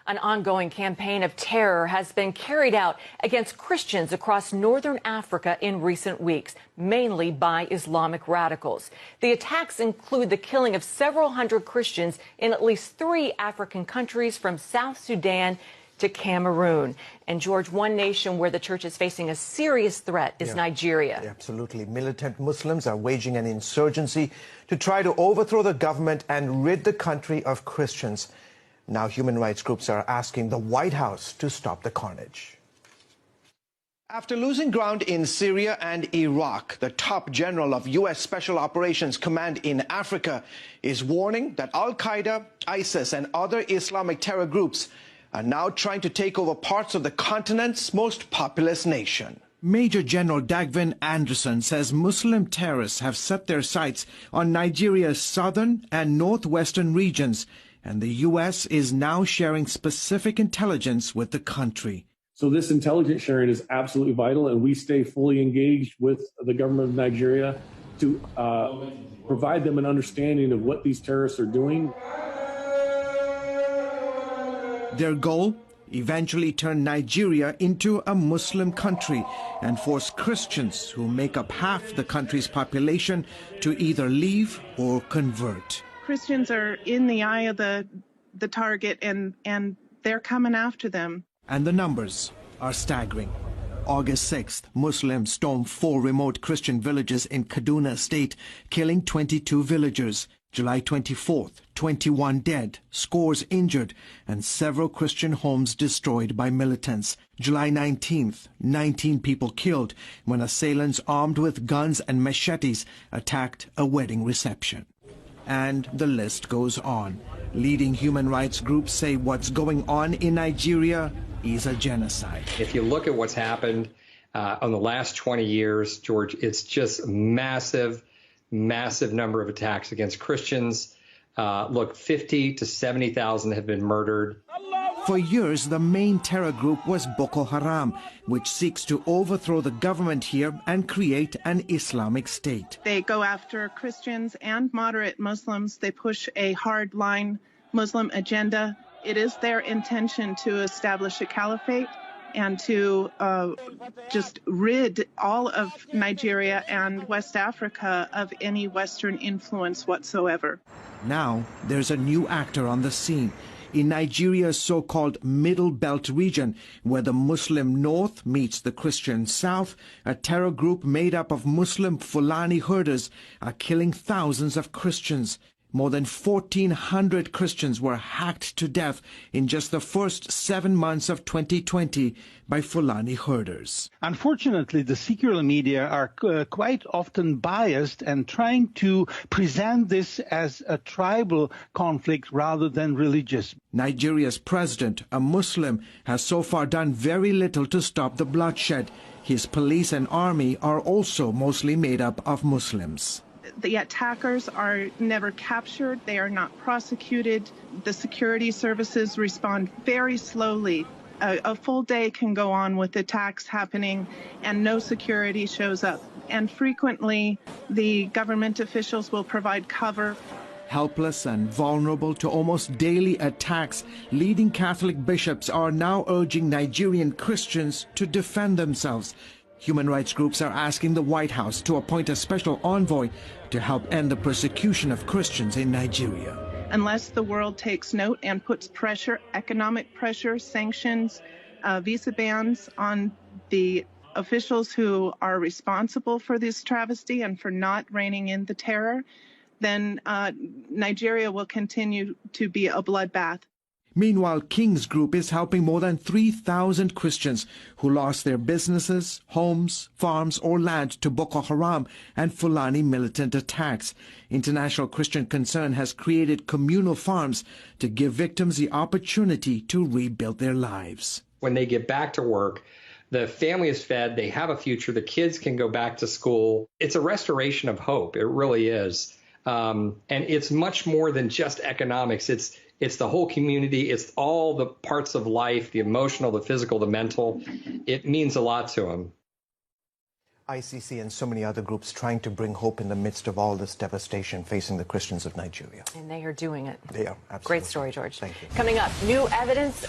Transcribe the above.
An ongoing campaign of terror has been carried out against Christians across northern Africa in recent weeks, mainly by Islamic radicals. The attacks include the killing of several hundred Christians in at least 3 African countries, from South Sudan to Cameroon. And George, one nation where the church is facing a serious threat is Nigeria. Absolutely. Militant Muslims are waging an insurgency to try to overthrow the government and rid the country of Christians. Now human rights groups are asking the White House to stop the carnage. After losing ground in Syria and Iraq, the top general of U.S. Special Operations Command in Africa is warning that Al-Qaeda, ISIS, and other Islamic terror groups are now trying to take over parts of the continent's most populous nation. Major General Dagvin Anderson says Muslim terrorists have set their sights on Nigeria's southern and northwestern regions, and the U.S. is now sharing specific intelligence with the country. So this intelligence sharing is absolutely vital, and we stay fully engaged with the government of Nigeria to provide them an understanding of what these terrorists are doing. Their goal? Eventually turn Nigeria into a Muslim country and force Christians, who make up half the country's population, to either leave or convert. Christians are in the eye of the target, and they're coming after them. And the numbers are staggering. August 6th, Muslims stormed 4 remote Christian villages in Kaduna State, killing 22 villagers. July 24th, 21 dead, scores injured, and several Christian homes destroyed by militants. July 19th, 19 people killed when assailants armed with guns and machetes attacked a wedding reception. And the list goes on. Leading human rights groups say what's going on in Nigeria is a genocide. If you look at what's happened in the last 20 years, George, it's just massive number of attacks against Christians. Look, 50 to 70,000 have been murdered. For years, the main terror group was Boko Haram, which seeks to overthrow the government here and create an Islamic state. They go after Christians and moderate Muslims. They push a hard-line Muslim agenda. It is their intention to establish a caliphate and to just rid all of Nigeria and West Africa of any Western influence whatsoever. Now, there's a new actor on the scene. In Nigeria's so-called Middle Belt region, where the Muslim North meets the Christian South, a terror group made up of Muslim Fulani herders are killing thousands of Christians. More than 1,400 Christians were hacked to death in just the first 7 months of 2020 by Fulani herders. Unfortunately, the secular media are quite often biased and trying to present this as a tribal conflict rather than religious. Nigeria's president, a Muslim, has so far done very little to stop the bloodshed. His police and army are also mostly made up of Muslims. The attackers are never captured. They are not prosecuted. The security services respond very slowly. A full day can go on with attacks happening and no security shows up. And frequently, the government officials will provide cover. Helpless and vulnerable to almost daily attacks, leading Catholic bishops are now urging Nigerian Christians to defend themselves. Human rights groups are asking the White House to appoint a special envoy to help end the persecution of Christians in Nigeria. Unless the world takes note and puts pressure, economic pressure, sanctions, visa bans on the officials who are responsible for this travesty and for not reining in the terror, then Nigeria will continue to be a bloodbath. Meanwhile, King's Group is helping more than 3,000 Christians who lost their businesses, homes, farms, or land to Boko Haram and Fulani militant attacks. International Christian Concern has created communal farms to give victims the opportunity to rebuild their lives. When they get back to work, the family is fed, they have a future, the kids can go back to school. It's a restoration of hope. It really is. And it's much more than just economics. It's the whole community. It's all the parts of life, the emotional, the physical, the mental. It means a lot to them. ICC and so many other groups trying to bring hope in the midst of all this devastation facing the Christians of Nigeria. And they are doing it. They are, absolutely. Great story, George. Thank you. Coming up, new evidence